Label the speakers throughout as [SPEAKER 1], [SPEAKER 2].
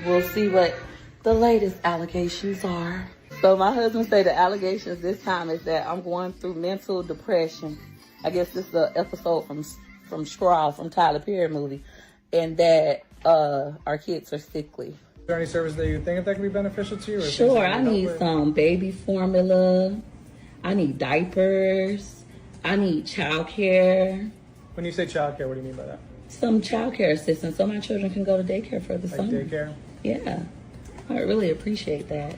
[SPEAKER 1] We'll see what the latest allegations are. So my husband said the allegations this time is that I'm going through mental depression. I guess this is an episode from Straw, from Tyler Perry movie, and that our kids are sickly.
[SPEAKER 2] Is there any service that you think that could be beneficial to you? Or
[SPEAKER 1] Sure, I need some baby formula. I need diapers. I need childcare.
[SPEAKER 2] When you say childcare, what do you mean by that?
[SPEAKER 1] Some childcare assistance so my children can go to daycare for the summer.
[SPEAKER 2] Like daycare?
[SPEAKER 1] Yeah, I really appreciate that.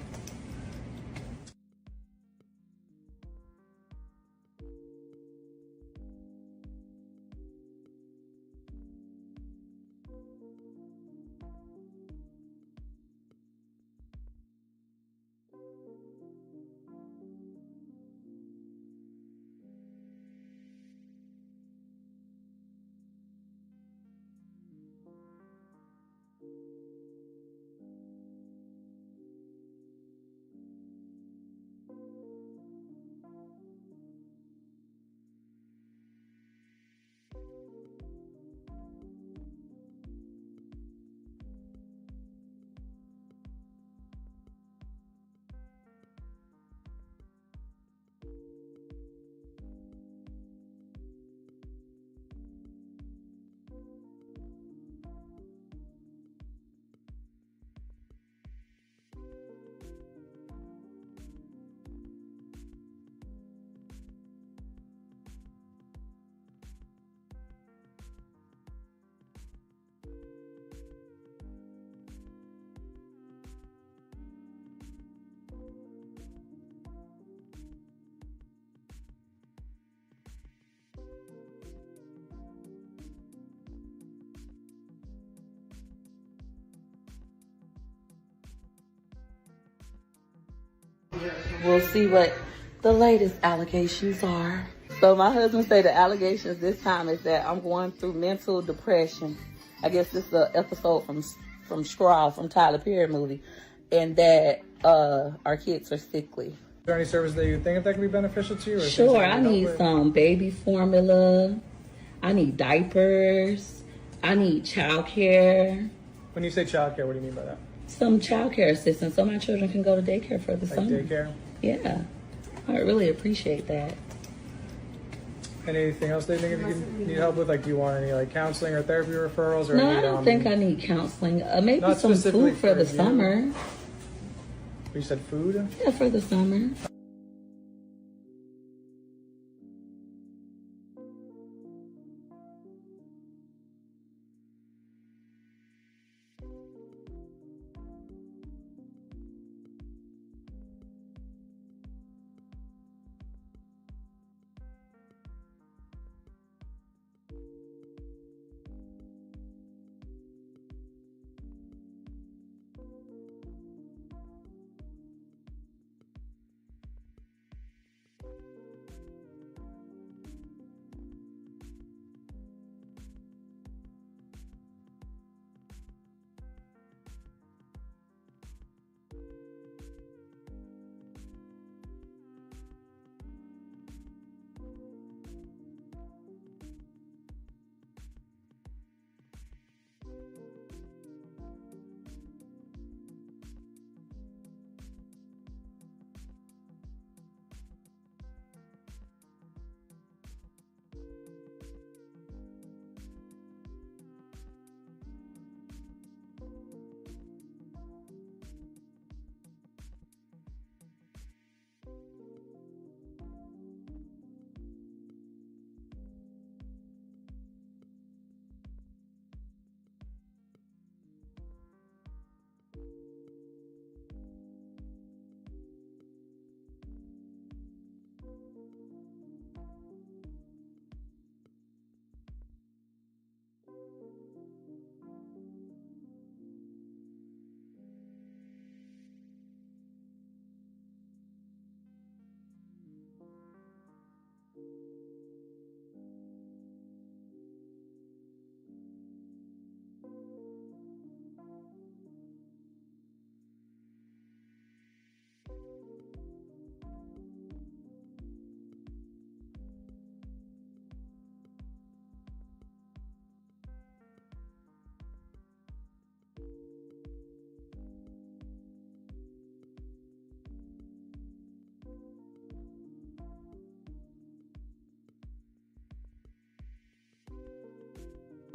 [SPEAKER 1] We'll see what the latest allegations are. So my husband said the allegations this time is that I'm going through mental depression. I guess this is an episode from Straw, from Tyler Perry movie, and that our kids are sickly.
[SPEAKER 2] Is there any service that you think that could be beneficial to you? Or
[SPEAKER 1] sure, I need some baby formula. I need diapers. I need childcare.
[SPEAKER 2] When you say childcare, what do you mean by that?
[SPEAKER 1] Some childcare assistance so my children can go to daycare for the summer.
[SPEAKER 2] Like daycare?
[SPEAKER 1] Yeah, I really appreciate that.
[SPEAKER 2] Anything else that you think you need help with? Like, do you want any like counseling or therapy referrals? Or
[SPEAKER 1] No,
[SPEAKER 2] any,
[SPEAKER 1] I don't think I need counseling. Maybe
[SPEAKER 2] not
[SPEAKER 1] some
[SPEAKER 2] specifically
[SPEAKER 1] food for the
[SPEAKER 2] you.
[SPEAKER 1] summer.
[SPEAKER 2] You said food?
[SPEAKER 1] Yeah, for the summer.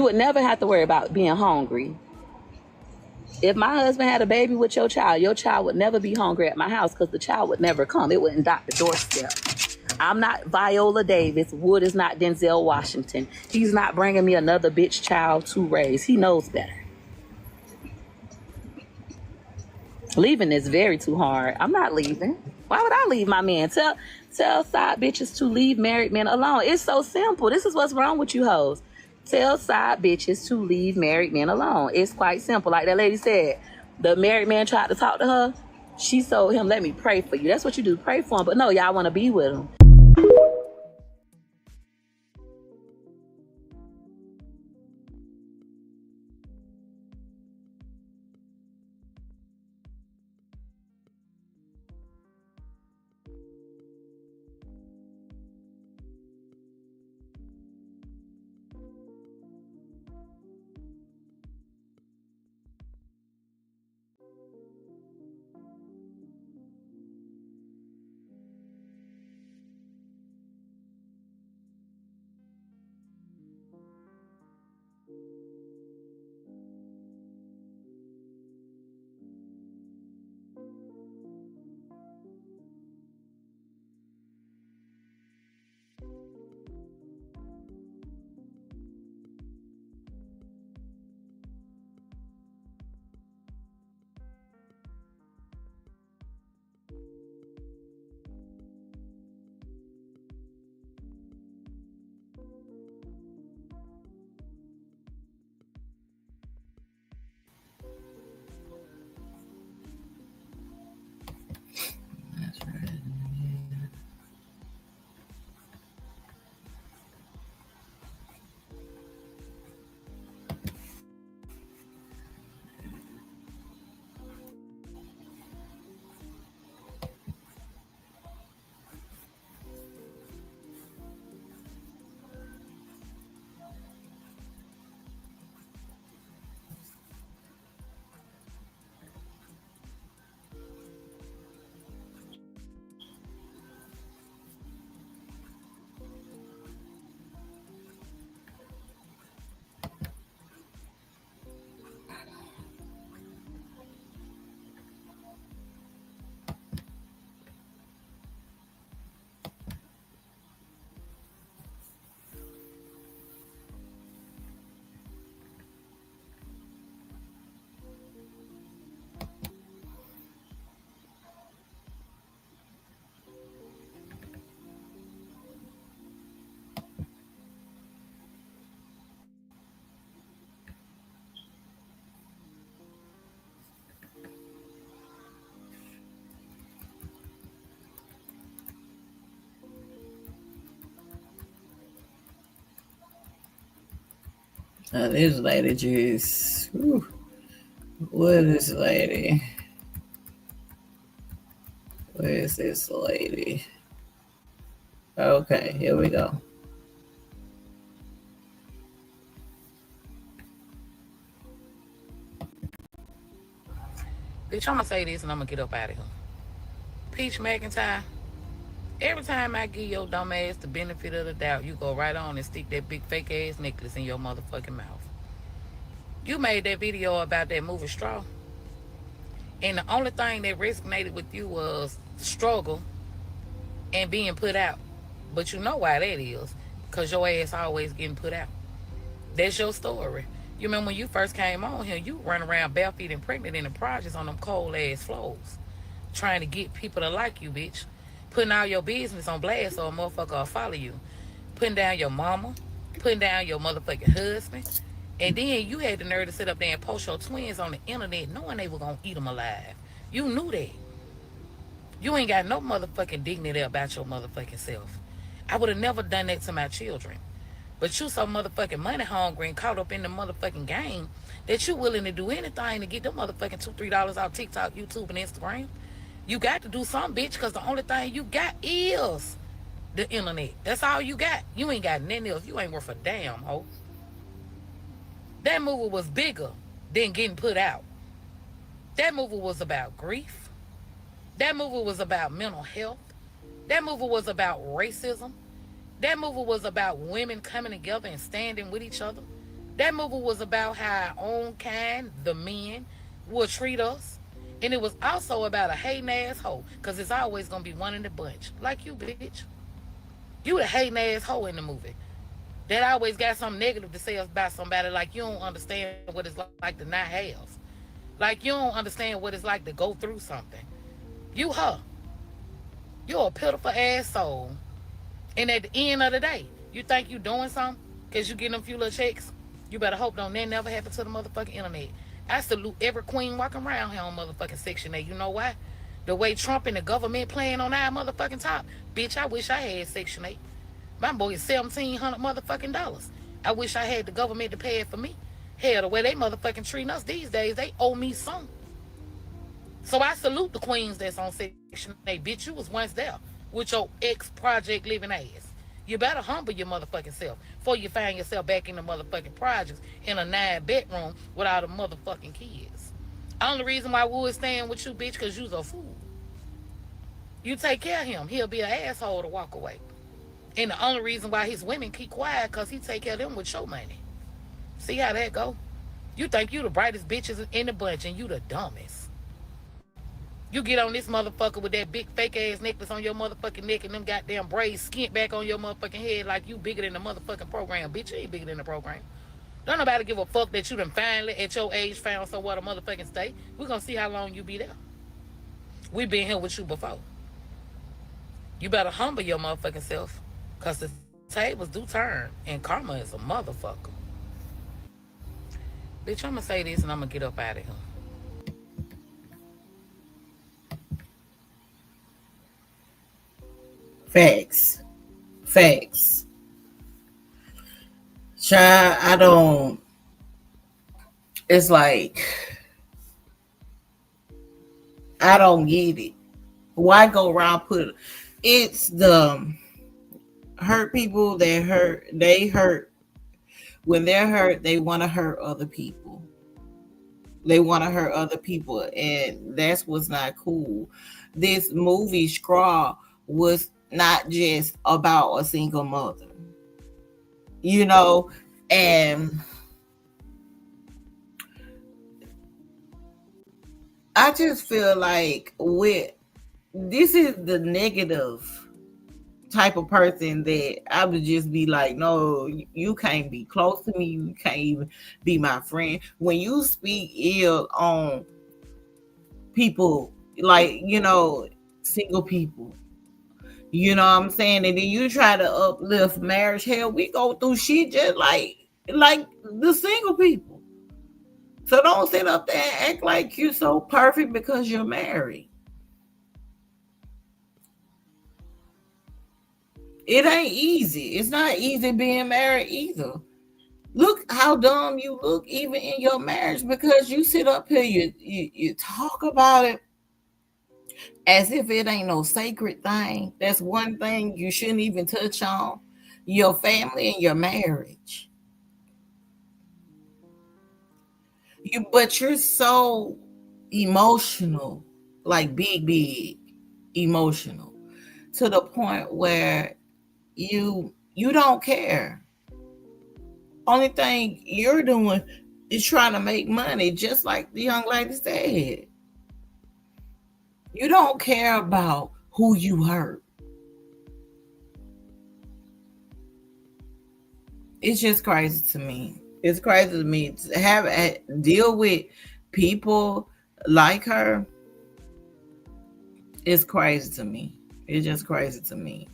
[SPEAKER 1] would never have to worry about being hungry. If my husband had a baby with your child would never be hungry at my house because the child would never come. It wouldn't knock the doorstep. I'm not Viola Davis. Wood is not Denzel Washington. He's not bringing me another bitch child to raise. He knows better. Leaving is very too hard. I'm not leaving. Why would I leave my man? Tell side bitches to leave married men alone. It's so simple. This is what's wrong with you hoes. Tell side bitches to leave married men alone. It's quite simple. Like that lady said, the married man tried to talk to her. She told him, let me pray for you. That's what you do, pray for him. But no, y'all want to be with him.
[SPEAKER 3] This lady just, what is this lady? Where is this lady? Okay, here we go.
[SPEAKER 4] Bitch, I'm gonna say this and I'm gonna get up out of here. Peach McIntyre, every time I give your dumb ass the benefit of the doubt, you go right on and stick that big fake ass necklace in your motherfucking mouth. You made that video about that movie Straw, and the only thing that resonated with you was struggle and being put out. But you know why that is, because your ass always getting put out. That's your story. You remember when you first came on here, you run around bare feet and pregnant in the projects on them cold ass floors, trying to get people to like you, bitch. Putting all your business on blast so a motherfucker will follow you. Putting down your mama, putting down your motherfucking husband. And then you had the nerve to sit up there and post your twins on the internet knowing they were going to eat them alive. You knew that. You ain't got no motherfucking dignity about your motherfucking self. I would have never done that to my children. But you so motherfucking money hungry and caught up in the motherfucking game that you willing to do anything to get them motherfucking $2-3 off TikTok, YouTube, and Instagram. You got to do something, bitch, because the only thing you got is the internet. That's all you got. You ain't got nothing else. You ain't worth a damn, ho. That movie was bigger than getting put out. That movie was about grief. That movie was about mental health. That movie was about racism. That movie was about women coming together and standing with each other. That movie was about how our own kind, the men, will treat us. And it was also about a hating asshole. Because it's always going to be one in the bunch. Like you, bitch. You the hating asshole in the movie. That always got something negative to say about somebody. Like you don't understand what it's like to not have. Like you don't understand what it's like to go through something. You her. You're a pitiful asshole. And at the end of the day, you think you doing something because you getting a few little checks? You better hope don't that never happen to the motherfucking internet. I salute every queen walking around here on motherfucking Section 8. You know why? The way Trump and the government playing on our motherfucking top. Bitch, I wish I had Section 8. My boy is $1,700 motherfucking dollars. I wish I had the government to pay it for me. Hell, the way they motherfucking treating us these days, they owe me some. So I salute the queens that's on Section 8. Bitch, you was once there with your ex-project living ass. You better humble your motherfucking self before you find yourself back in the motherfucking projects in a 9-bedroom with all the motherfucking kids. Only reason why Wood's staying with you, bitch, because you's a fool. You take care of him, he'll be an asshole to walk away. And the only reason why his women keep quiet because he take care of them with your money. See how that go? You think you the brightest bitches in the bunch and you the dumbest. You get on this motherfucker with that big fake ass necklace on your motherfucking neck and them goddamn braids skint back on your motherfucking head like you bigger than the motherfucking program. Bitch, you ain't bigger than the program. Don't nobody give a fuck that you done finally at your age found somewhere to motherfucking stay. We gonna see how long you be there. We been here with you before. You better humble your motherfucking self. Cause the tables do turn and karma is a motherfucker. Bitch, I'm gonna say this and I'm gonna get up out of here.
[SPEAKER 3] Facts. Facts. Child, I don't. It's like, I don't get it. Why go around put it's the hurt people that hurt, they hurt. When they're hurt, they want to hurt other people. They want to hurt other people, and that's what's not cool. This movie, Scrawl, was not just about a single mother, you know, and I just feel like with this is the negative type of person that I would just be like, no, you can't be close to me. You can't even be my friend. When you speak ill on people, like, you know, single people, you know what I'm saying? And then you try to uplift marriage. Hell, we go through shit just like the single people. So don't sit up there and act like you're so perfect because you're married. It ain't easy. It's not easy being married either. Look how dumb you look even in your marriage because you sit up here, you talk about it as if it ain't no sacred thing. That's one thing you shouldn't even touch on. Your family and your marriage. But you're so emotional, like big emotional, to the point where you don't care. Only thing you're doing is trying to make money, just like the young lady said. You don't care about who you hurt. It's just crazy to me. It's crazy to me to deal with people like her. It's crazy to me. It's just crazy to me.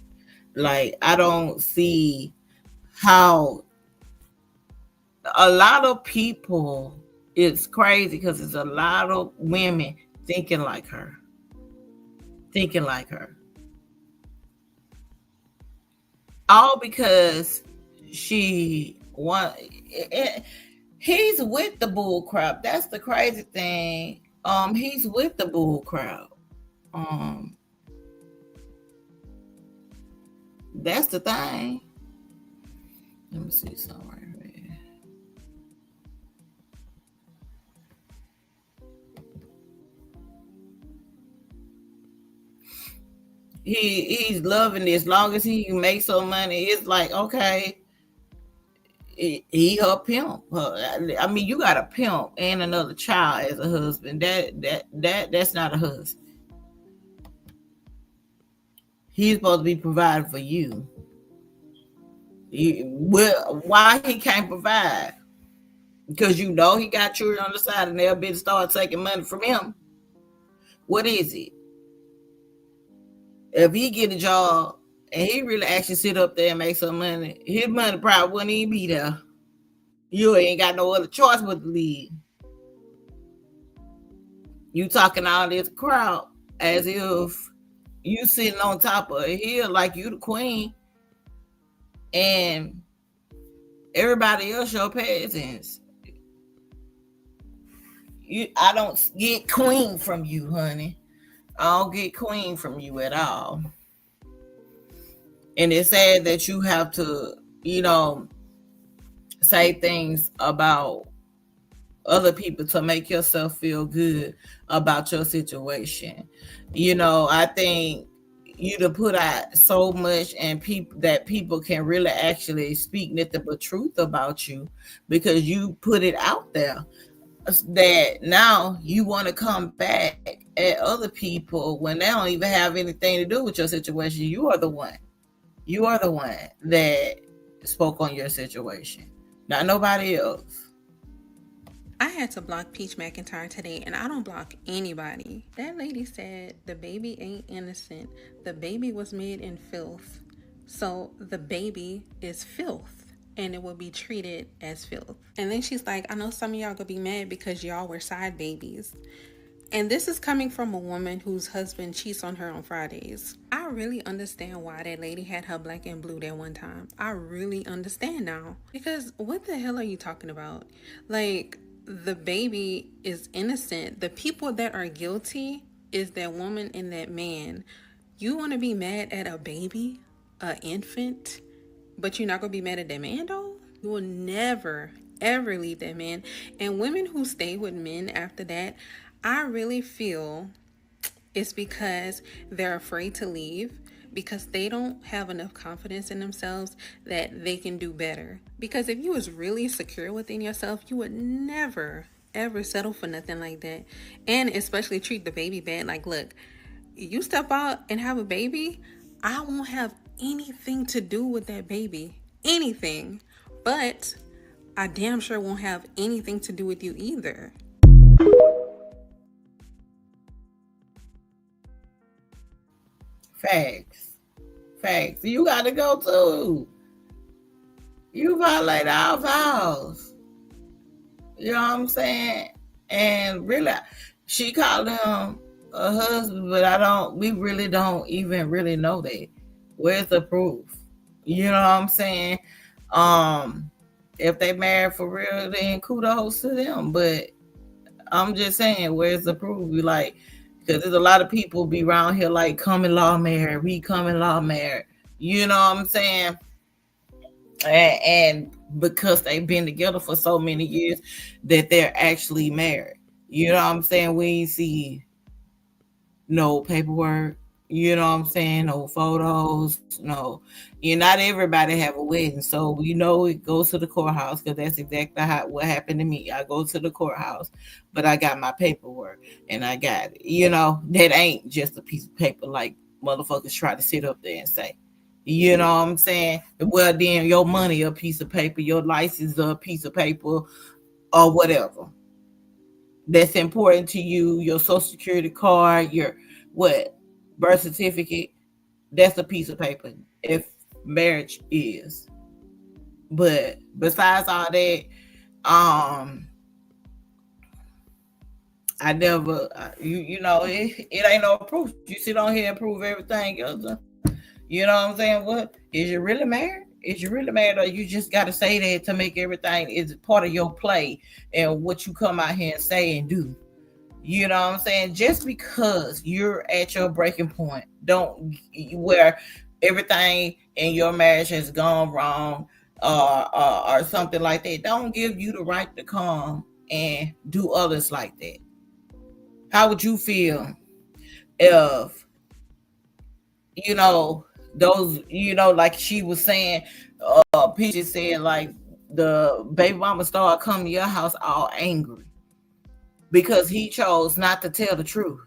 [SPEAKER 3] Like, I don't see how a lot of people, it's crazy because there's a lot of women thinking like her. All because he's with the bull crap. That's the crazy thing. He's with the bull crap. That's the thing. Let me see something right here. He's loving it as long as he can make some money. It's like, okay, he her pimp. I mean, you got a pimp and another child as a husband. That's not a husband. He's supposed to be providing for you. Why he can't provide? Because you know he got children on the side and they'll be to start taking money from him. What is it? If he get a job and he really actually sit up there and make some money, his money probably wouldn't even be there. You ain't got no other choice but to leave. You talking all this crowd as if you sitting on top of a hill like you the queen and everybody else your peasants. I don't get queen from you, honey. I don't get queen from you at all. And it's sad that you have to, say things about other people to make yourself feel good about your situation. I think you to put out so much and people can really actually speak nothing but truth about you because you put it out there. That now you want to come back at other people when they don't even have anything to do with your situation. You are the one that spoke on your situation, not nobody else.
[SPEAKER 5] I had to block Peach McIntyre today, and I don't block anybody. That lady said the baby ain't innocent. The baby was made in filth. So the baby is filth, and it will be treated as filth. And then she's like, I know some of y'all gonna be mad because y'all were side babies. And this is coming from a woman whose husband cheats on her on Fridays. I really understand why that lady had her black and blue that one time. I really understand now. Because what the hell are you talking about? Like, the baby is innocent. The people that are guilty is that woman and that man. You want to be mad at a baby, an infant, but you're not going to be mad at that man, though? You will never, ever leave that man. And women who stay with men after that, I really feel it's because they're afraid to leave, because they don't have enough confidence in themselves that they can do better. Because if you was really secure within yourself, you would never, ever settle for nothing like that. And especially treat the baby bad. Like, look, you step out and have a baby, I won't have anything to do with that baby. Anything. But I damn sure won't have anything to do with you either.
[SPEAKER 3] Facts. You got to go too. You violate our vows. You know what I'm saying? And really, she called him a husband, but we really don't even really know that. Where's the proof? You know what I'm saying? If they married for real, then kudos to them. But I'm just saying, where's the proof? Because there's a lot of people be around here like common law married, we common law married. You know what I'm saying? And because they've been together for so many years that they're actually married. You know what I'm saying? We ain't see no paperwork. You know what I'm saying? No photos. No. Not everybody have a wedding. So, it goes to the courthouse because that's exactly what happened to me. I go to the courthouse, but I got my paperwork and I got it. That ain't just a piece of paper like motherfuckers try to sit up there and say. You know what I'm saying? Well, then your money a piece of paper, your license a piece of paper or whatever. That's important to you, your social security card, your birth certificate, that's a piece of paper if marriage is. But besides all that, I never, it ain't no proof. You sit on here and prove everything else. You know what I'm saying? What? Is you really married? Is you really married, or you just got to say that to make everything is part of your play and what you come out here and say and do? You know what I'm saying? Just because you're at your breaking point, where everything in your marriage has gone wrong or something like that, don't give you the right to come and do others like that. How would you feel if, those, like she was saying, Peaches said, like, the baby mama started coming to your house all angry because he chose not to tell the truth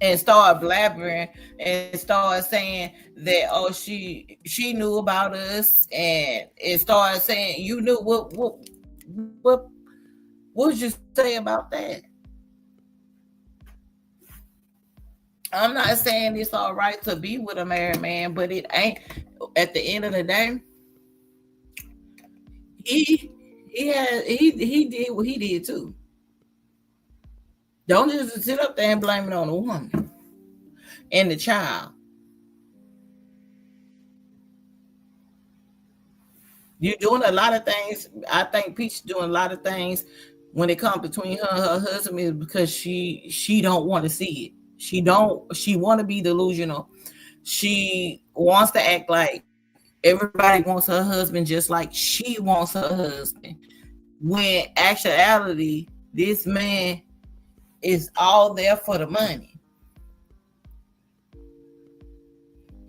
[SPEAKER 3] and started blabbering and started saying that, oh, she knew about us, and it started saying, you knew what would you say about that? I'm not saying it's all right to be with a married man, but it ain't. At the end of the day, he did what he did too. Don't just sit up there and blame it on the woman and the child. You're doing a lot of things. I think Peach doing a lot of things when it comes between her and her husband is because she don't want to see it. She want to be delusional. She wants to act like everybody wants her husband just like she wants her husband. When actuality, this man is all there for the money.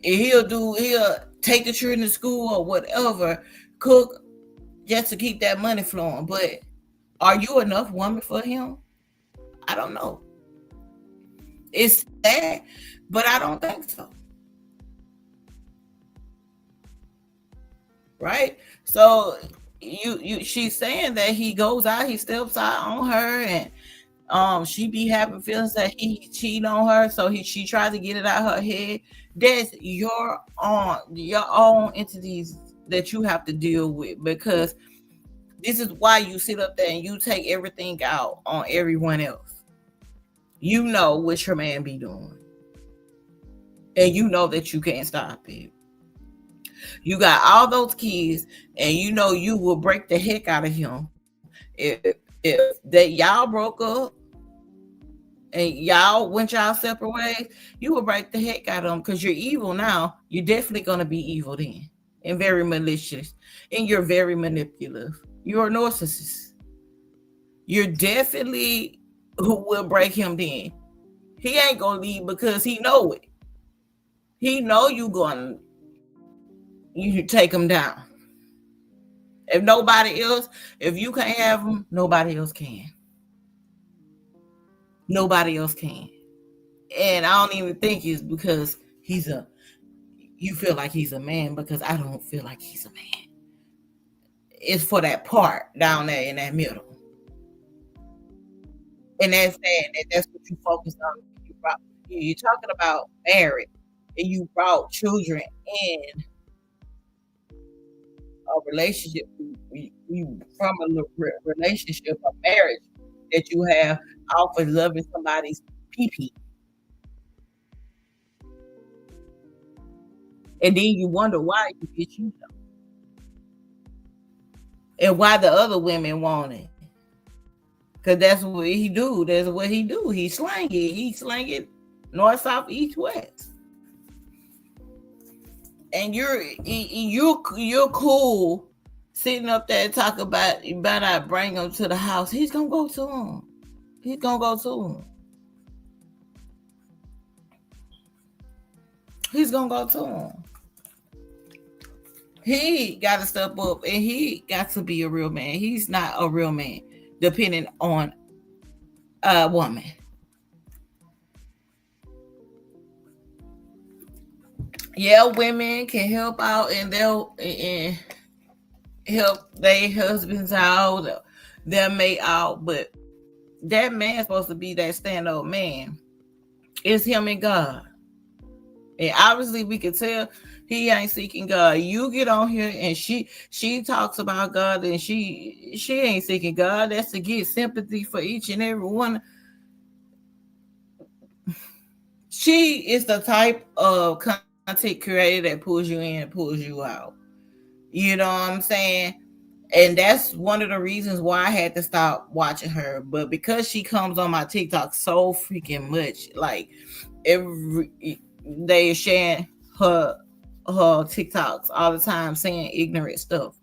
[SPEAKER 3] And he'll take the children to school or whatever, cook just to keep that money flowing. But are you enough woman for him? I don't know. It's sad, but I don't think so. Right? So she's saying that he goes out, he steps out on her, and she be having feelings that he cheated on her, so she tried to get it out her head. That's your own entities that you have to deal with, because this is why you sit up there and you take everything out on everyone else. You know what your man be doing, and you know that you can't stop it. You got all those kids, and you know you will break the heck out of him if that y'all broke up and y'all went y'all separate ways. You will break the heck out of them because you're evil now. You're definitely gonna be evil then, and very malicious, and you're very manipulative. You're a narcissist. You're definitely who will break him then. He ain't gonna leave because he know it. He know you take him down. If nobody else, if you can't have him, nobody else can. Nobody else can. And I don't even think it's because you feel like he's a man, because I don't feel like he's a man. It's for that part down there in that middle. And that's sad that's what you focus on. You're talking about marriage, and you brought children in a relationship from a relationship, a marriage that you have off of loving somebody's pee-pee. And then you wonder why you get you know. And why the other women want it. Because that's what he do. That's what he do. He slang it. He slang it north, south, east, west. And you're cool sitting up there and talk about you better not bring him to the house. He's gonna go to him. He's gonna go to him. He's gonna go to him. He got to step up, and he got to be a real man. He's not a real man depending on a woman. Yeah, women can help out, and they'll help their husbands out, their mate out, but that man's supposed to be that stand-up man. It's him and God. And obviously we can tell he ain't seeking God. You get on here and she talks about God, and she ain't seeking God. That's to get sympathy for each and every one. She is the type of content creator that pulls you in and pulls you out. You know what I'm saying? And that's one of the reasons why I had to stop watching her. But because she comes on my TikTok so freaking much, like every day sharing her TikToks all the time, saying ignorant stuff.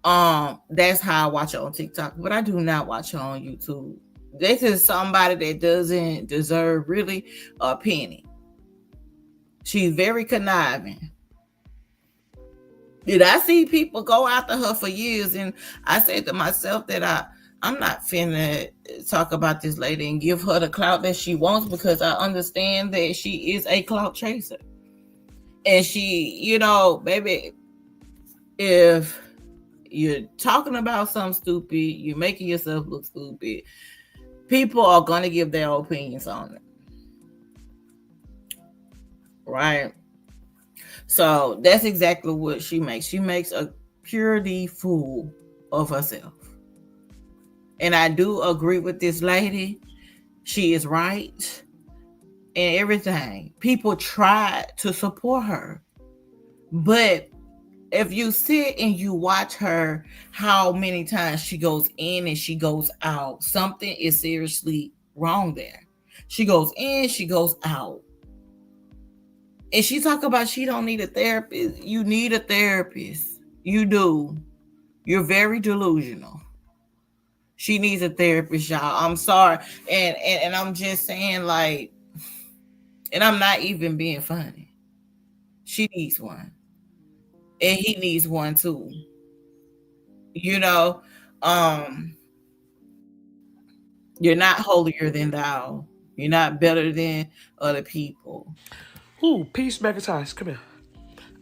[SPEAKER 3] That's how I watch her on TikTok, but I do not watch her on YouTube. This is somebody that doesn't deserve really a penny. She's very conniving. Did I see people go after her for years? And I said to myself that I'm not finna talk about this lady and give her the clout that she wants, because I understand that she is a clout chaser. And she, you know, baby, if you're talking about something stupid, you're making yourself look stupid, people are going to give their opinions on it. Right? So that's exactly what she makes. She makes a purity fool of herself. And I do agree with this lady. She is right and everything. People try to support her. But if you sit and you watch her, how many times she goes in and she goes out, something is seriously wrong there. She goes in, she goes out. And she talk about she don't need a therapist. You need a therapist. You do. You're very delusional. She needs a therapist, y'all. I'm sorry. And I'm just saying, like, and I'm not even being funny. She needs one. And he needs one too. You know, you're not holier than thou. You're not better than other people.
[SPEAKER 6] Ooh, Peach McIntyre, come here.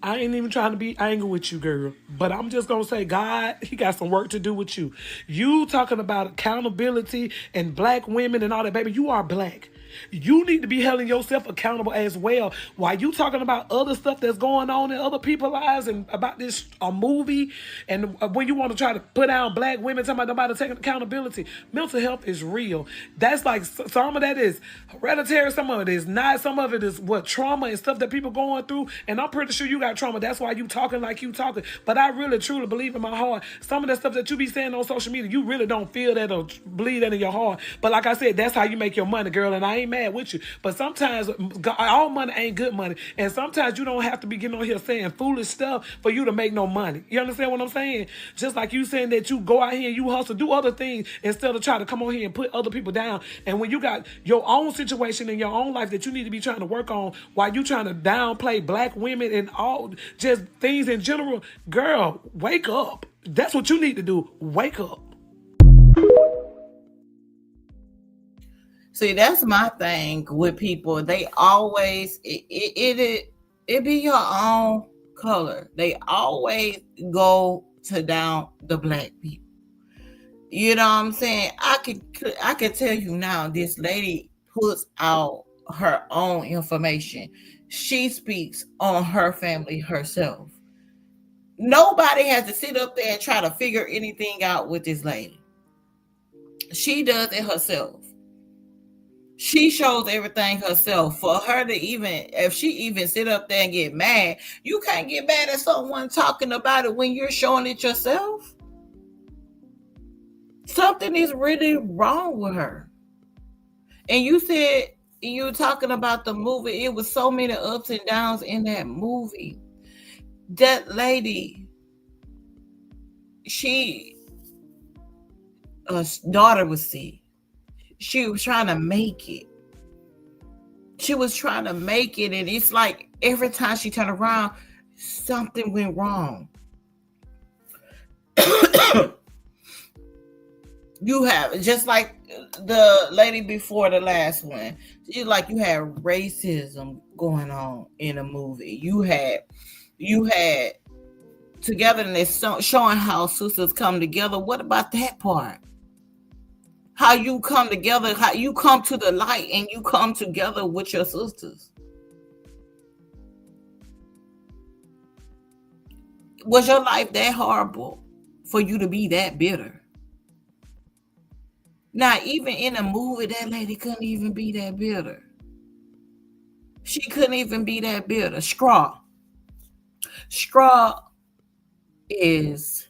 [SPEAKER 6] I ain't even trying to be angry with you, girl. But I'm just going to say, God, he got some work to do with you. You talking about accountability and black women and all that, baby. You are black. You need to be holding yourself accountable as well. While you talking about other stuff that's going on in other people's lives and about this movie, and when you want to try to put down black women, talking about nobody taking accountability, mental health is real. That's like some of that is hereditary, some of it is not, some of it is what trauma and stuff that people going through. And I'm pretty sure you got trauma. That's why you talking like you talking. But I really truly believe in my heart, some of that stuff that you be saying on social media, you really don't feel that or believe that in your heart. But like I said, that's how you make your money, girl. And I ain't mad with you. But sometimes all money ain't good money. And sometimes you don't have to be getting on here saying foolish stuff for you to make no money. You understand what I'm saying? Just like you saying that you go out here and you hustle, do other things instead of trying to come on here and put other people down. And when you got your own situation in your own life that you need to be trying to work on while you trying to downplay black women and all just things in general, girl, wake up. That's what you need to do. Wake up.
[SPEAKER 3] See, that's my thing with people. They always it be your own color. They always go to down the black people. You know what I'm saying? I could tell you now, this lady puts out her own information. She speaks on her family herself. Nobody has to sit up there and try to figure anything out with this lady. She does it herself. She shows everything herself. For her to even, if she even sit up there and get mad, you can't get mad at someone talking about it when you're showing it yourself. Something is really wrong with her. And you said you were talking about the movie. It was so many ups and downs in that movie. That lady, her daughter was sick. She was trying to make it. She was trying to make it. And it's like every time she turned around, something went wrong. You have, just like the lady before the last one, it's like you had racism going on in a movie. You had togetherness, showing how sisters come together. What about that part? How you come together, how you come to the light and you come together with your sisters. Was your life that horrible for you to be that bitter? Now, even in a movie, that lady couldn't even be that bitter. She couldn't even be that bitter. Straw is,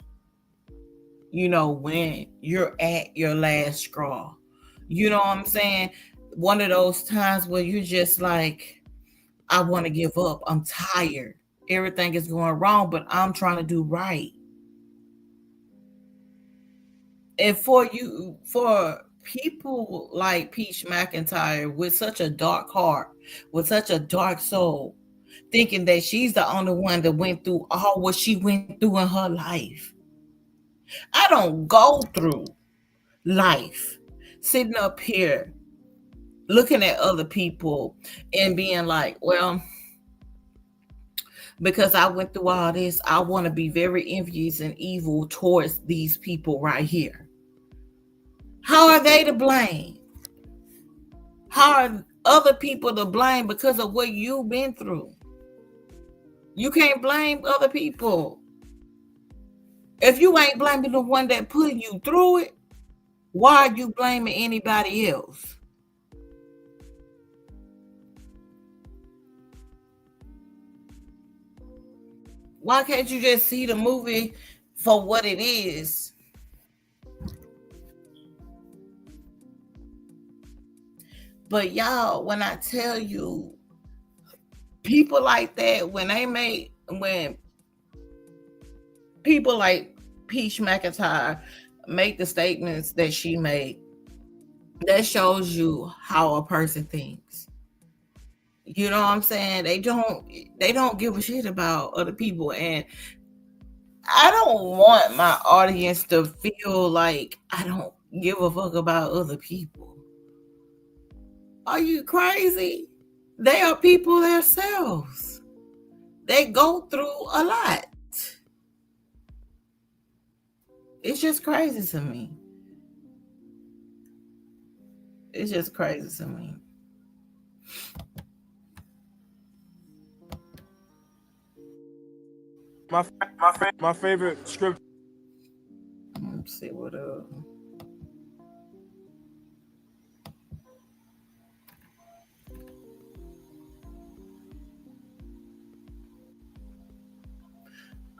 [SPEAKER 3] when you're at your last straw. You know what I'm saying? One of those times where you're just like, I want to give up. I'm tired. Everything is going wrong, but I'm trying to do right. And for people like Peach McIntyre with such a dark heart, with such a dark soul, thinking that she's the only one that went through all what she went through in her life. I don't go through life sitting up here looking at other people and being like, well, because I went through all this, I want to be very envious and evil towards these people right here. How are they to blame? How are other people to blame because of what you've been through? You can't blame other people. If you ain't blaming the one that put you through it, why are you blaming anybody else? Why can't you just see the movie for what it is? But y'all, when I tell you, people like that, when people like Peach McIntyre make the statements that she made, that shows you how a person thinks. You know what I'm saying? They don't give a shit about other people. And I don't want my audience to feel like I don't give a fuck about other people. Are you crazy? They are people themselves. They go through a lot. It's just crazy to me. It's just crazy to me.
[SPEAKER 7] My favorite script.
[SPEAKER 3] Let's see what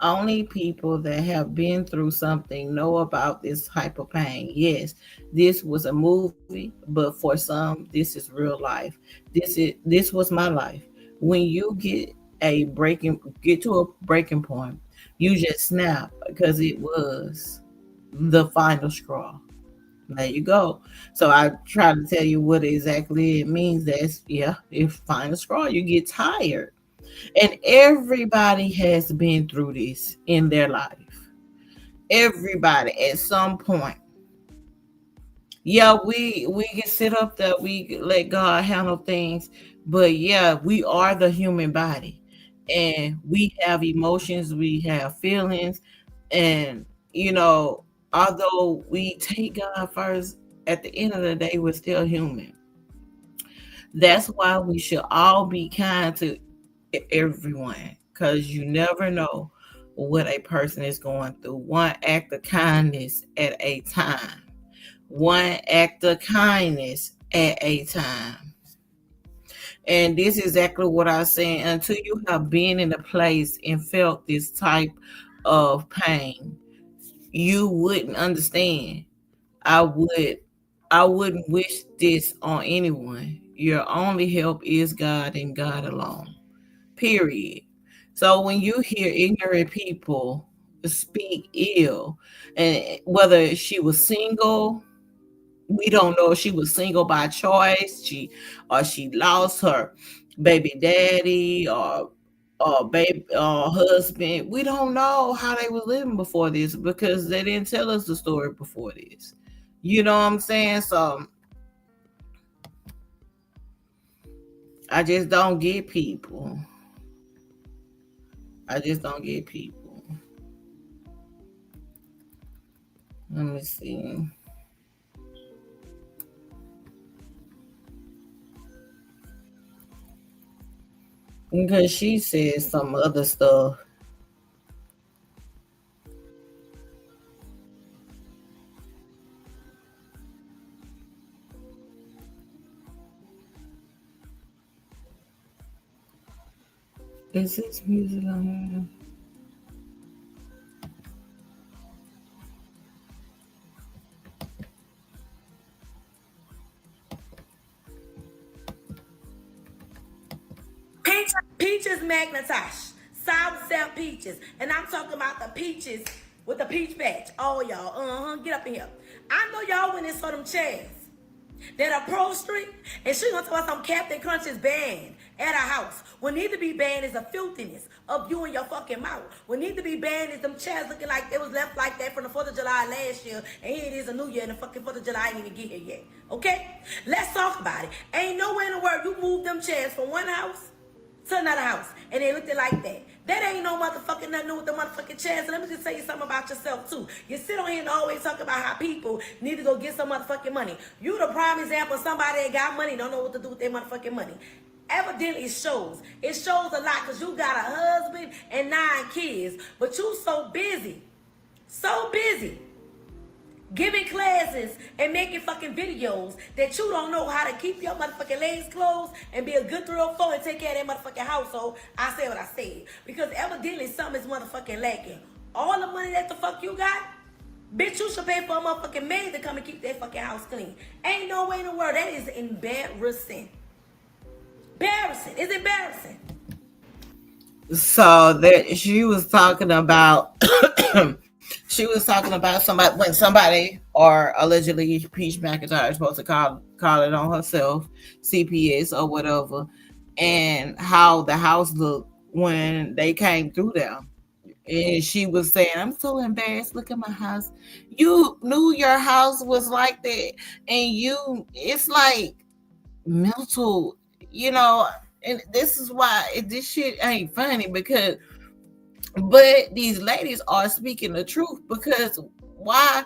[SPEAKER 3] only people that have been through something know about this type of pain. Yes, this was a movie, but for some, this is real life. This was my life. When you get to a breaking point, you just snap because it was the final straw. There you go. So I try to tell you what exactly it means. If final straw, you get tired. And everybody has been through this in their life. Everybody at some point. Yeah, we can sit up there, we let God handle things, but yeah, we are the human body. And we have emotions, we have feelings, and although we take God first, at the end of the day, we're still human. That's why we should all be kind to everyone, because you never know what a person is going through. One act of kindness at a time. One act of kindness at a time. And this is exactly what I was saying. Until you have been in a place and felt this type of pain, you wouldn't understand. I wouldn't wish this on anyone. Your only help is God and God alone. Period. So when you hear ignorant people speak ill, and whether she was single, we don't know if she was single by choice, she lost her baby daddy or baby husband. We don't know how they were living before this because they didn't tell us the story before this. You know what I'm saying? So I just don't get people. Let me see. Because she said some other stuff. Is this music on here?
[SPEAKER 8] Peaches McIntosh, South South peaches, and I'm talking about the peaches with the peach patch. Oh y'all, get up in here. I know y'all went and saw them chairs. that upholstery, and she gonna tell us some Captain Crunch is banned at our house. What need to be banned is the filthiness of you and your fucking mouth. What need to be banned is them chairs looking like it was left like that from the 4th of July last year, and here it is a new year, and the fucking 4th of July ain't even get here yet. Okay? Let's talk about it. Ain't nowhere in the world you move them chairs from one house to another house, and they looked it like that. That ain't no motherfucking nothing new with the motherfucking chairs. And let me just tell you something about yourself too. You sit on here and always talk about how people need to go get some motherfucking money. You the prime example of somebody that got money, don't know what to do with their motherfucking money. Evidently it shows. It shows a lot because you got a husband and 9 kids, but you so busy giving classes and making fucking videos that you don't know how to keep your motherfucking legs closed and be a good 304 and take care of that motherfucking household. I said what I said. Because evidently something is motherfucking lacking. All the money that the fuck you got, bitch, you should pay for a motherfucking maid to come and keep that fucking house clean. Ain't no way in the world. That is embarrassing. Embarrassing. It's embarrassing.
[SPEAKER 3] So that she was talking about she was talking about somebody when somebody or allegedly Peach McIntyre is supposed to call it on herself, CPS or whatever, and how the house looked when they came through there. And she was saying, I'm so embarrassed. Look at my house. You knew your house was like that. And it's like mental, and this is why this shit ain't funny but these ladies are speaking the truth, because why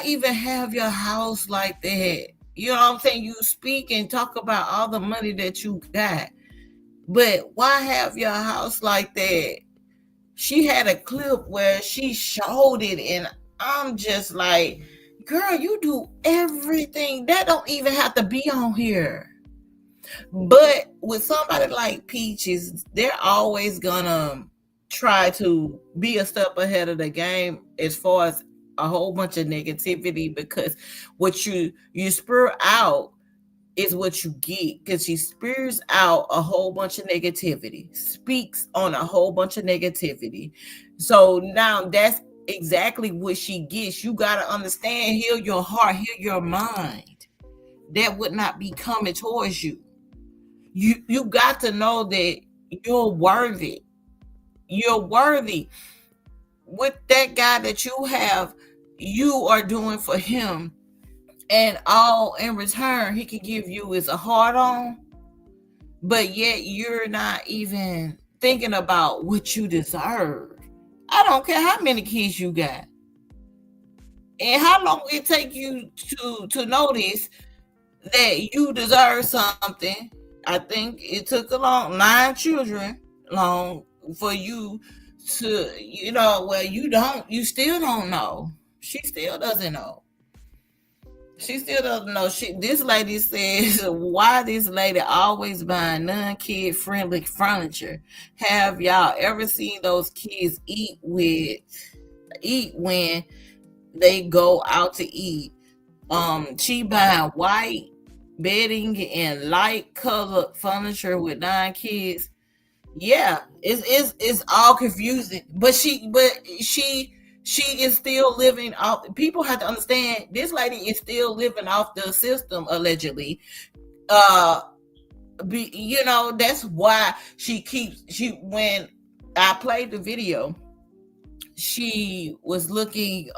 [SPEAKER 3] even have your house like that? You know what I'm saying? You speak and talk about all the money that you got, but why have your house like that? She had a clip where she showed it, and I'm just like, girl, you do everything. That don't even have to be on here. But with somebody like Peaches, they're always gonna try to be a step ahead of the game as far as a whole bunch of negativity, because what you spur out is what you get, because she spews out a whole bunch of negativity, speaks on a whole bunch of negativity. So now that's exactly what she gets. You got to understand, heal your heart, heal your mind. That would not be coming towards you. You got to know that you're worthy. You're worthy. With that guy that you have, you are doing for him, and all in return he can give you is a hard on, but yet you're not even thinking about what you deserve. I don't care how many kids you got and how long it take you to notice that you deserve something. I think it took 9 children long for you to, you still don't know. She still doesn't know. This lady says, why this lady always buying non-kid friendly furniture? Have y'all ever seen those kids eat when they go out to eat? She buying white bedding and light colored furniture with 9 kids. Yeah, it's all confusing. But she is still living off. People have to understand, this lady is still living off the system, allegedly. That's why when I played the video, she was looking,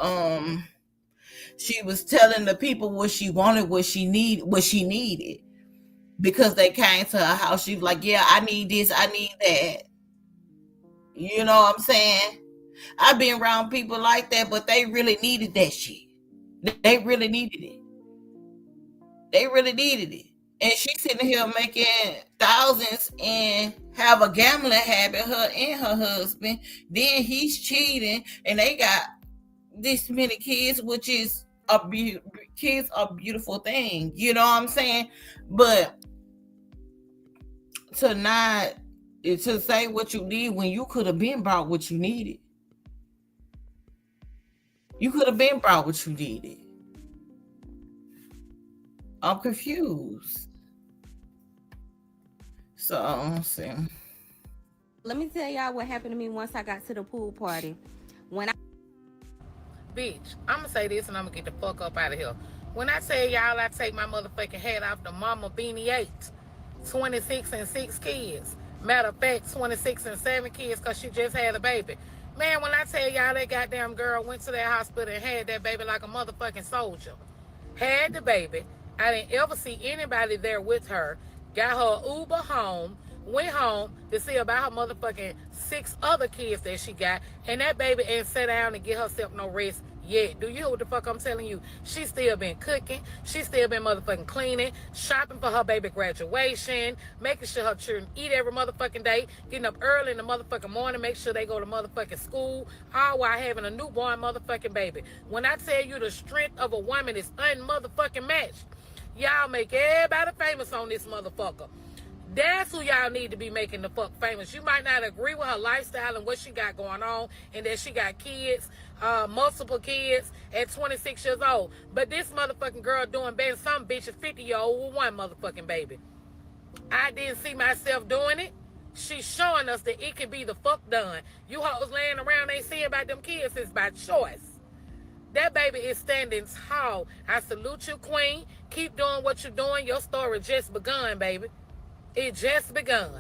[SPEAKER 3] she was telling the people what she wanted, what she needed. Because they came to her house, she was like, yeah, I need this, I need that. You know what I'm saying? I've been around people like that, but they really needed that shit. They really needed it. And she's sitting here making thousands and have a gambling habit, her and her husband. Then he's cheating, and they got this many kids, which is kids are a beautiful thing. You know what I'm saying? But to say what you need when you could have been brought what you needed. You could have been brought what you needed. I'm confused. So, let's see.
[SPEAKER 9] Let me tell y'all what happened to me once I got to the pool party.
[SPEAKER 4] Bitch, I'm gonna say this and I'm gonna get the fuck up out of here. When I tell y'all I take my motherfucking hat off to Mama Beanie 8, 26 and 6 kids. Matter of fact, 26 and 7 kids because she just had a baby. Man, when I tell y'all that goddamn girl went to that hospital and had that baby like a motherfucking soldier. Had the baby. I didn't ever see anybody there with her. Got her Uber home. Went home to see about her motherfucking 6 other kids that she got. And that baby ain't sat down and get herself no rest yet. Do you hear what the fuck I'm telling you? She still been cooking. She still been motherfucking cleaning, shopping for her baby graduation, making sure her children eat every motherfucking day, getting up early in the motherfucking morning, make sure they go to motherfucking school, all while having a newborn motherfucking baby. When I tell you the strength of a woman is unmotherfucking matched, y'all make everybody famous on this motherfucker. That's who y'all need to be making the fuck famous. You might not agree with her lifestyle and what she got going on, and that she got kids, multiple kids at 26 years old. But this motherfucking girl doing better than some bitch is 50-year-old with one motherfucking baby. I didn't see myself doing it. She's showing us that it can be the fuck done. You hoes laying around ain't seeing about them kids. It's by choice. That baby is standing tall. I salute you, queen. Keep doing what you're doing. Your story just begun, baby. It just begun.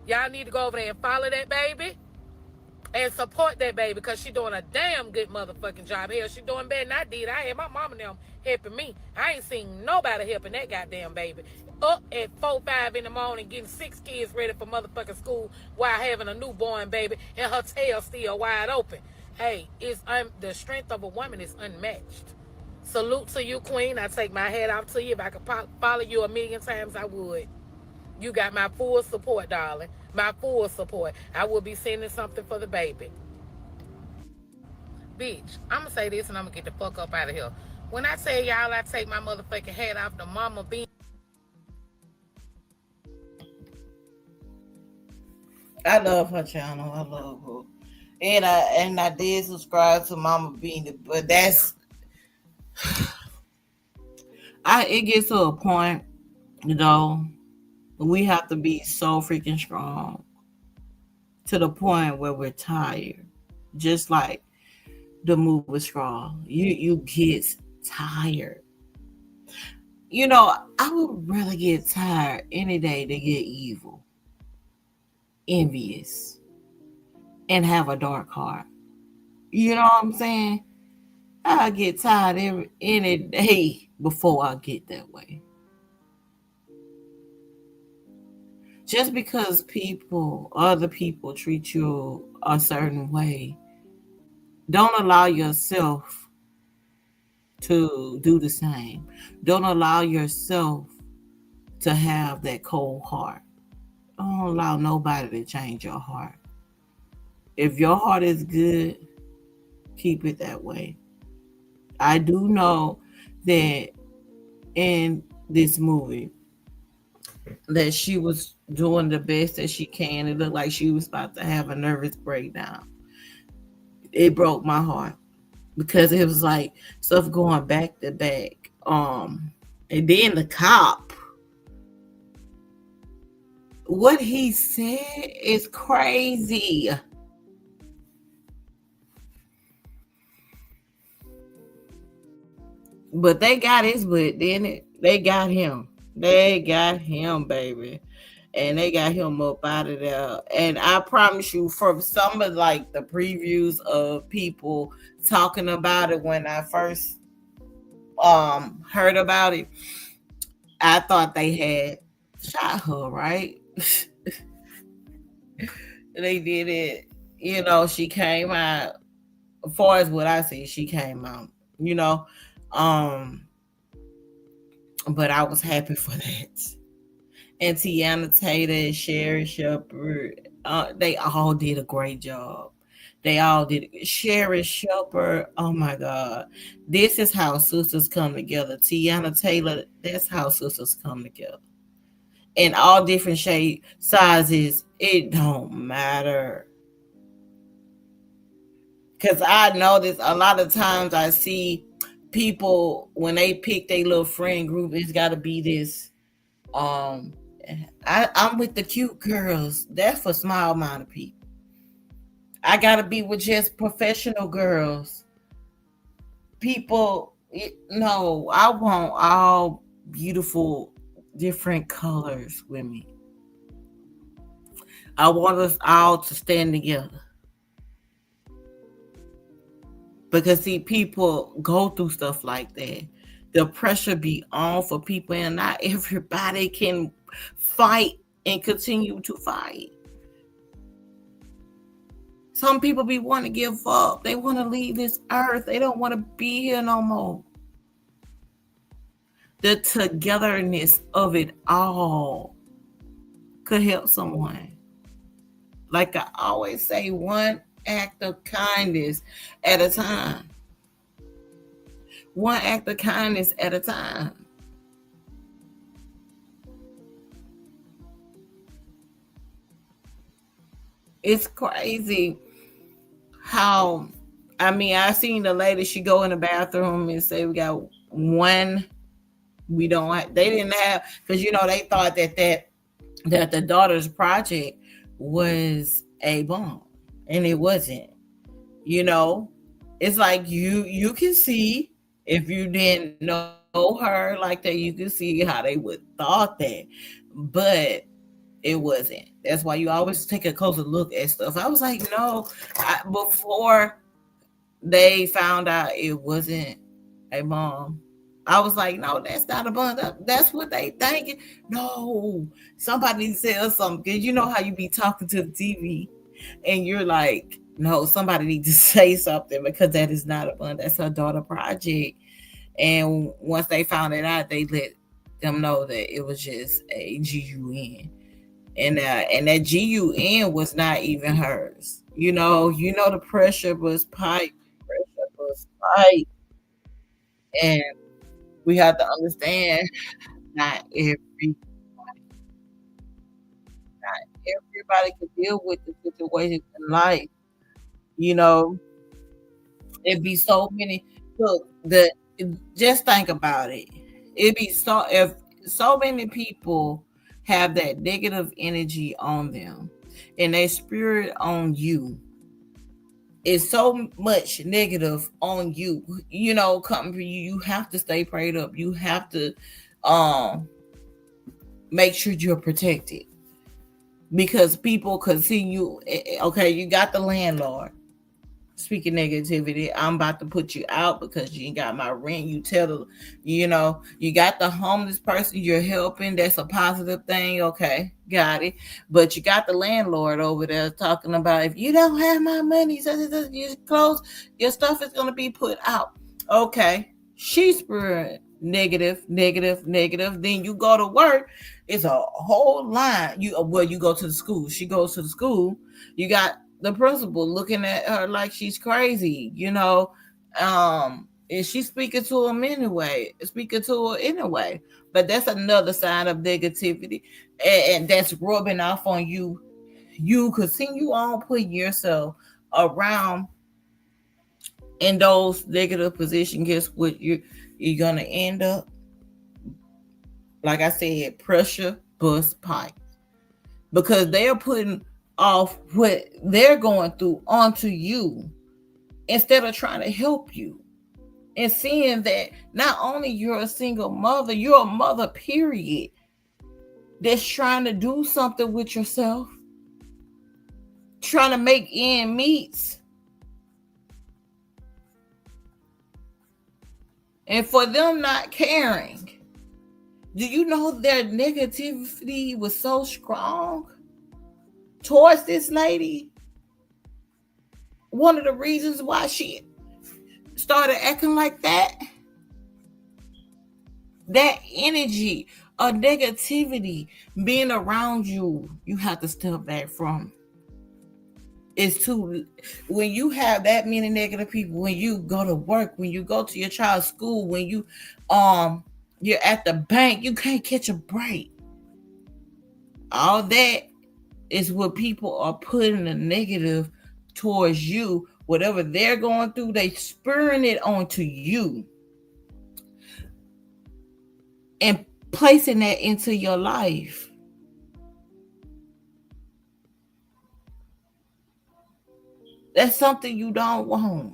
[SPEAKER 4] Y'all need to go over there and follow that baby and support that baby because she doing a damn good motherfucking job. Hell, she doing better than I did. I had my mama and them helping me. I ain't seen nobody helping that goddamn baby. Up at 4, 5 in the morning getting 6 kids ready for motherfucking school while having a newborn baby and her tail still wide open. Hey, the strength of a woman is unmatched. Salute to you, queen. I take my hat off to you. If I could follow you 1,000,000 times, I would. You got my full support, darling. My full support. I will be sending something for the baby. Bitch, I'm going to say this and I'm going to get the fuck up out of here. When I tell y'all I take my motherfucking hat off to Mama Beanie.
[SPEAKER 3] I love her channel. I love her. And I did subscribe to Mama Beanie, but it gets to a point, we have to be so freaking strong to the point where we're tired. Just like the movie Strong. You get tired. I would rather get tired any day than get evil, envious, and have a dark heart. You know what I'm saying? I get tired any day before I get that way. Just because other people treat you a certain way, don't allow yourself to do the same. Don't allow yourself to have that cold heart. Don't allow nobody to change your heart. If your heart is good, keep it that way. I do know that in this movie that she was doing the best that she can. It looked like she was about to have a nervous breakdown. It broke my heart because it was like stuff going back to back. And then the cop, what he said is crazy. But they got his butt, didn't it? They got him. They got him, baby. And they got him up out of there. And I promise you, from some of like the previews of people talking about it when I first heard about it, I thought they had shot her, right? They did it. She came out. As far as what I see, she came out. But I was happy for that. And Tiana Taylor, Sherry Shepherd, they all did a great job. They all did. Sherry Shepherd, oh my God. This is how sisters come together. Tiana Taylor, that's how sisters come together. In all different shapes, sizes, it don't matter. Because I notice a lot of times I see people, when they pick their little friend group, it's got to be this. I'm with the cute girls. That's for small amount of people. I got to be with just professional girls. People No, I want all beautiful, different colors with me. I want us all to stand together. Because see, people go through stuff like that. The pressure be on for people, and not everybody can fight and continue to fight. Some people be wanting to give up. They want to leave this earth. They don't want to be here no more. The togetherness of it all could help someone. Like I always say, one act of kindness at a time. One act of kindness at a time. It's crazy how, I mean, I seen the lady, she go in the bathroom and say, we got one, we don't have, they didn't have, because you know, they thought that the daughter's project was a bomb, and it wasn't. You know, it's like you can see, if you didn't know her like that, you can see how they would thought that, but it wasn't. That's why you always take a closer look at stuff. I was like, no, before they found out it wasn't a bomb, I was like, no, that's not a bomb. That's what they thinking. No, somebody said something. Because you know how you be talking to the TV and you're like, no, somebody needs to say something, because that is not a bomb. That's her daughter project. And once they found it out, they let them know that it was just a GUN. And that GUN was not even hers. You know, the pressure was pipe. And we have to understand, not everybody can deal with the situations in life. You know, it'd be so many. Look, just think about it. It'd be so, if so many people have that negative energy on them, and they spirit on you, it's so much negative on you, you know, coming for you. You have to stay prayed up. You have to make sure you're protected, because people continue. Okay, you got the landlord speaking negativity. I'm about to put you out because you ain't got my rent. You tell the, you know, you got the homeless person you're helping. That's a positive thing. Okay, got it. But you got the landlord over there talking about, if you don't have my money, you close, your stuff is going to be put out. Okay, she's negative. Then you go to work, it's a whole line. You go to the school. She goes to the school. You got the principal looking at her like she's crazy, you know. And she's speaking to her anyway. But that's another sign of negativity, and that's rubbing off on you. You continue on putting yourself around in those negative positions. Guess what? You're gonna end up, like I said, pressure bust pipe, because they're putting off what they're going through onto you, instead of trying to help you, and seeing that not only you're a single mother, you're a mother, period, that's trying to do something with yourself, trying to make ends meet. And for them not caring, do you know their negativity was so strong towards this lady? One of the reasons why she started acting like that energy of negativity being around you, you have to step back from. It's too, when you have that many negative people, when you go to work, when you go to your child's school, when you're at the bank, you can't catch a break. All that is what people are putting a negative towards you. Whatever they're going through, they spurring it onto you and placing that into your life. That's something you don't want.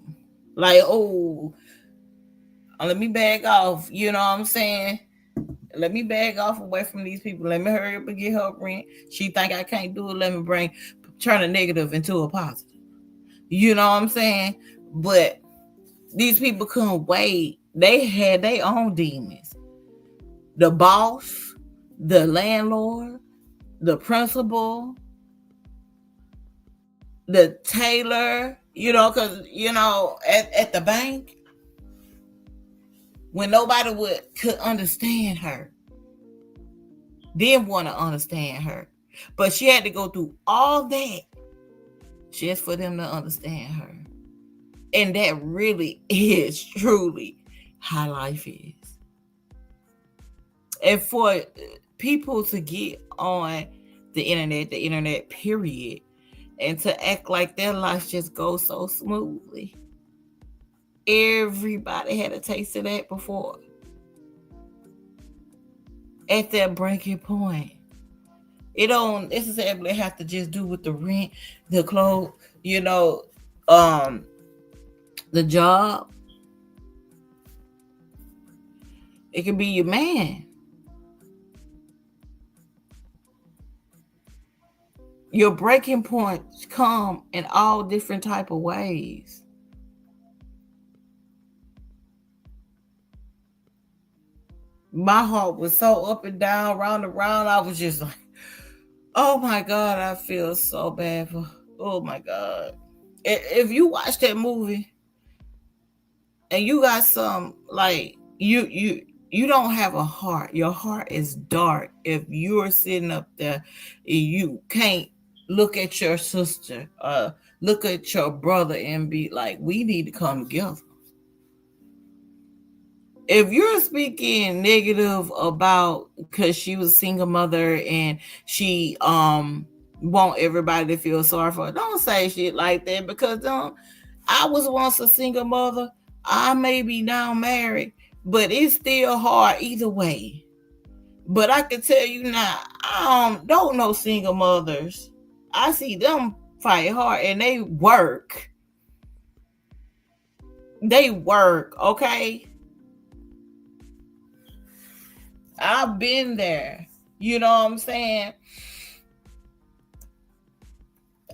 [SPEAKER 3] Like, oh, Let me back off. You know what I'm saying? Let me back off away from these people. Let me hurry up and get her rent. She think I can't do it. Let me turn a negative into a positive. You know what I'm saying? But these people couldn't wait. They had their own demons. The boss, the landlord, the principal, the tailor, because, at the bank, when nobody could understand her, didn't want to understand her. But she had to go through all that just for them to understand her. And that really is truly how life is. And for people to get on the internet period, and to act like their life just goes so smoothly. Everybody had a taste of that before. At that breaking point. It don't necessarily have to just do with the rent, the clothes, the job. It could be your man. Your breaking points come in all different type of ways. My heart was so up and down, round and round. I was just like, oh my God, I feel so bad for, oh my God. If you watch that movie and you got some, like, you don't have a heart. Your heart is dark. If you're sitting up there, you can't look at your sister, look at your brother and be like, we need to come together. If you're speaking negative about, because she was a single mother and she want everybody to feel sorry for her, don't say shit like that, because I was once a single mother. I may be now married, but it's still hard either way. But I can tell you now, I don't know single mothers. I see them fight hard and they work. They work, okay? I've been there. You know what I'm saying?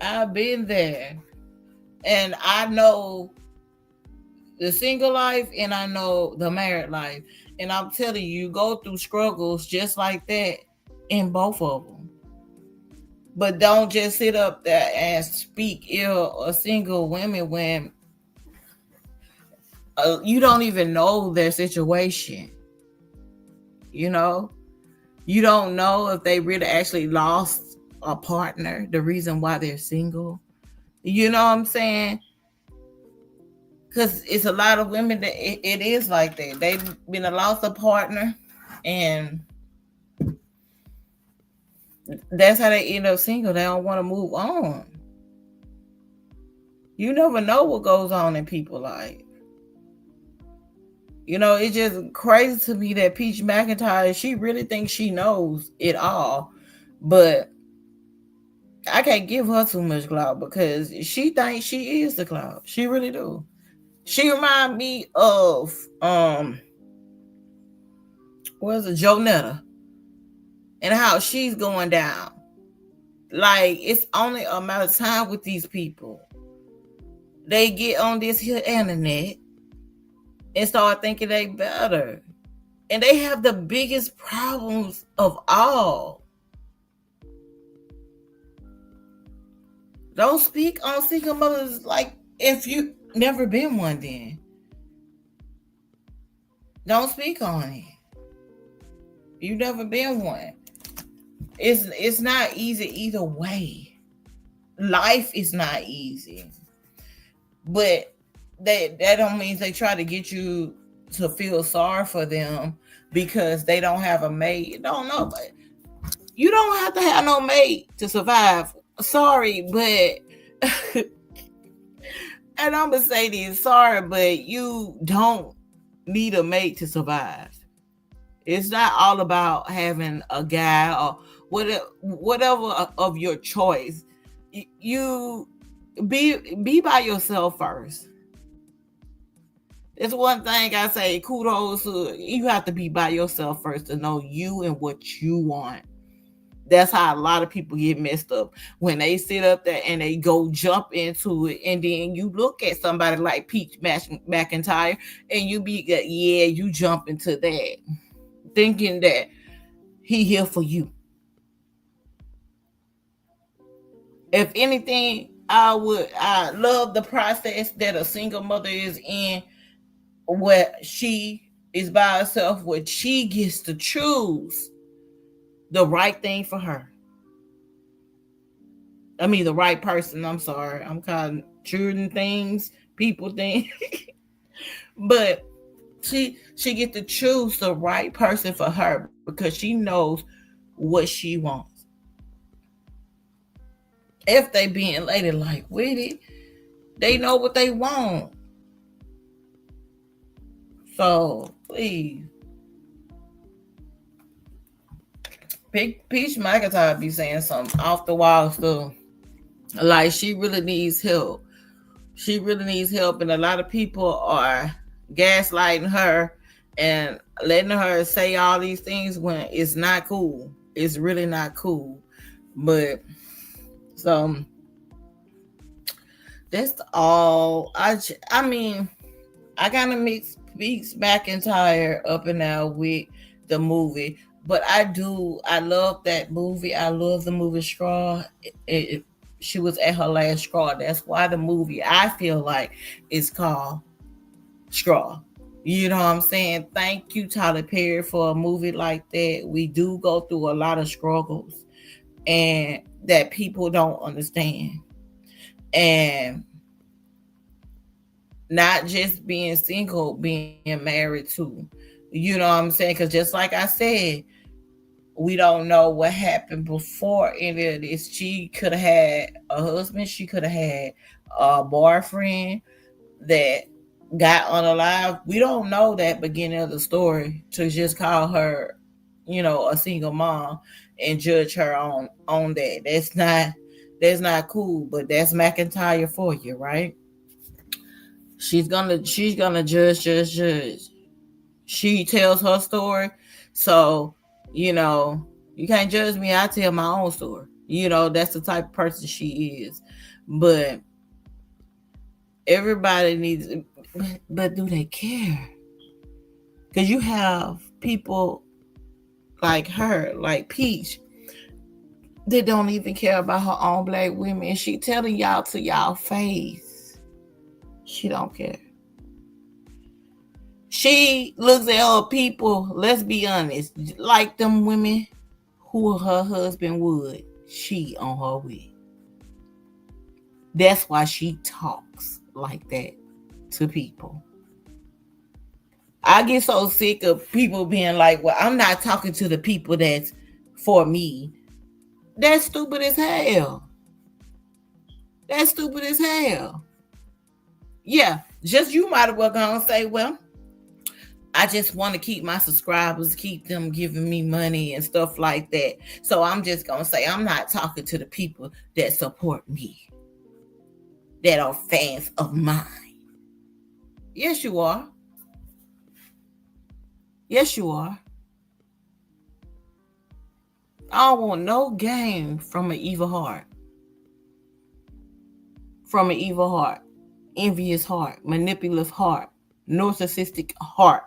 [SPEAKER 3] I've been there. And I know the single life and I know the married life. And I'm telling you, you go through struggles just like that in both of them. But don't just sit up there and speak ill of single women when you don't even know their situation. You don't know if they really actually lost a partner, the reason why they're single. You know what I'm saying? Because it's a lot of women that it is like that. They've been lost a partner and that's how they end up single. They don't want to move on. You never know what goes on in people's life. It's just crazy to me that Peach McIntyre, she really thinks she knows it all. But I can't give her too much clout because she thinks she is the clout. She really do. She remind me of Jonetta and how she's going down. Like, it's only a matter of time with these people. They get on this here internet and start thinking they better. And they have the biggest problems of all. Don't speak on single mothers like if you never been one then. Don't speak on it. You've never been one. It's not easy either way. Life is not easy. But that don't mean they try to get you to feel sorry for them because they don't have a mate. Don't know, but you don't have to have no mate to survive. Sorry, but and I'm gonna say this, sorry, but you don't need a mate to survive. It's not all about having a guy or whatever of your choice. You be by yourself first. It's one thing I say, kudos to you. Have to be by yourself first to know you and what you want. That's how a lot of people get messed up when they sit up there and they go jump into it, and then you look at somebody like Peach McIntyre and you be you jump into that thinking that he here for you. If anything, I love the process that a single mother is in, where she is by herself, where she gets to choose the right thing for her. I mean, the right person. I'm sorry. I'm kind of choosing things, people things. But she get to choose the right person for her because she knows what she wants. If they being ladylike with it, they know what they want. So please, Peach McIntyre be saying some off the wall stuff. Like she really needs help. She really needs help, and a lot of people are gaslighting her and letting her say all these things when it's not cool. It's really not cool. But so that's all. I mean, I kind of mix Peach McIntyre up and down with the movie, but I love that movie. I love the movie Straw. She was at her last straw. That's why the movie, I feel like, is called Straw. You know what I'm saying? Thank you, Tyler Perry, for a movie like that. We do go through a lot of struggles and that people don't understand. And not just being single, being married too. You know what I'm saying? Because just like I said, we don't know what happened before any of this. She could have had a husband. She could have had a boyfriend that got unalive. We don't know that beginning of the story to just call her, a single mom and judge her on that. That's not cool. But that's McIntyre for you, right? She's gonna judge. She tells her story, so you can't judge me. I tell my own story. That's the type of person she is. But everybody needs, but do they care? Because you have people like her, like Peach, that don't even care about her own black women. And she telling y'all to y'all face, she don't care. She looks at her people, let's be honest, like them women who her husband would cheat on her with. That's why she talks like that to people. I get so sick of people being like, well, I'm not talking to the people that's for me. That's stupid as hell. That's stupid as hell. Yeah, just you might as well go and say, well, I just want to keep my subscribers, keep them giving me money and stuff like that. So I'm just going to say, I'm not talking to the people that support me, that are fans of mine. Yes, you are. Yes, you are. I don't want no game from an evil heart. From an evil heart, envious heart, manipulative heart, narcissistic heart.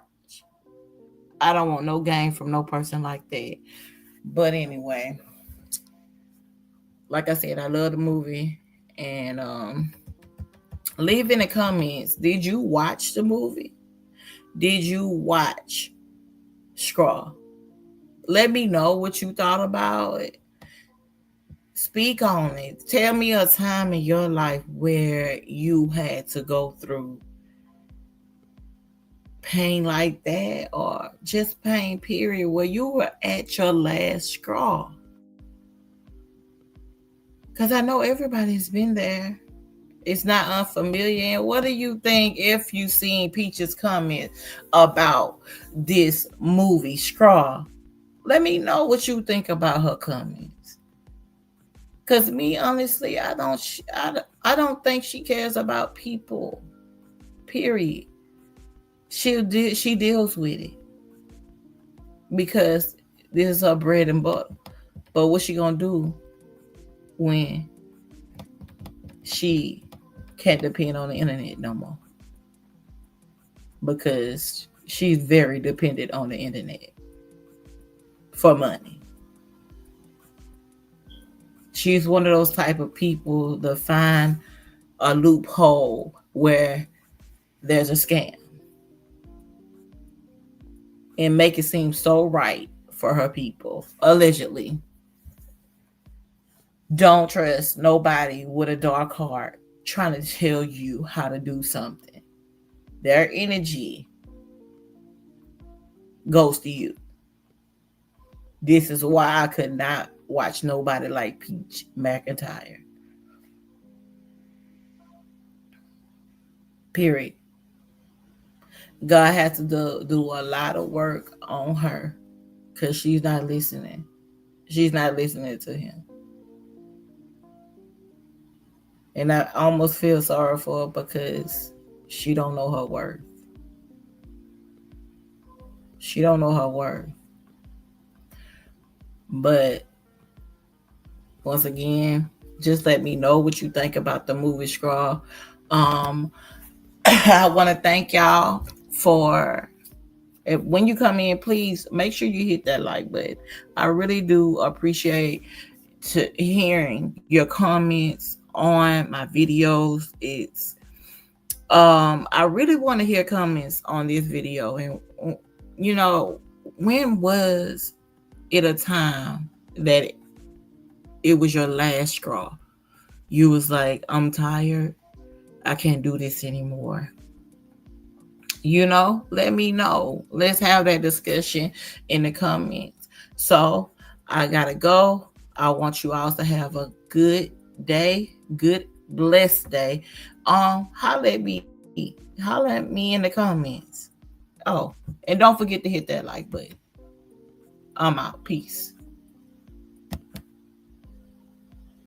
[SPEAKER 3] I don't want no game from no person like that. But anyway, like I said, I love the movie. And leave in the comments, did you watch the movie? Did you watch Straw? Let me know what you thought about it. Speak on it. Tell me a time in your life where you had to go through pain like that, or just pain period, where you were at your last straw. Because I know everybody's been there. It's not unfamiliar. And what do you think if you seen Peach's comment about this movie Straw? Let me know what you think about her comments. Because me, honestly, I don't think she cares about people, period. she deals with it because this is her bread and butter. But what's she gonna do when she can't depend on the internet no more? Because she's very dependent on the internet for money. She's one of those type of people that find a loophole where there's a scam and make it seem so right for her people, allegedly. Don't trust nobody with a dark heart trying to tell you how to do something. Their energy goes to you. This is why I could not watch nobody like Peach McIntyre. Period. God has to do a lot of work on her because she's not listening. She's not listening to him. And I almost feel sorry for her because she don't know her worth. She don't know her worth. But once again, just let me know what you think about the movie Scrawl. I want to thank y'all for, when you come in, please make sure you hit that like button. I really do appreciate hearing your comments on my videos. It's I really want to hear comments on this video. And you know, when was it a time that it was your last straw? You was like, I'm tired, I can't do this anymore. You know, let me know. Let's have that discussion in the comments. So I gotta go. I want you all to have a good day, good blessed day. Holler at me in the comments. Oh, and don't forget to hit that like button. I'm out. Peace.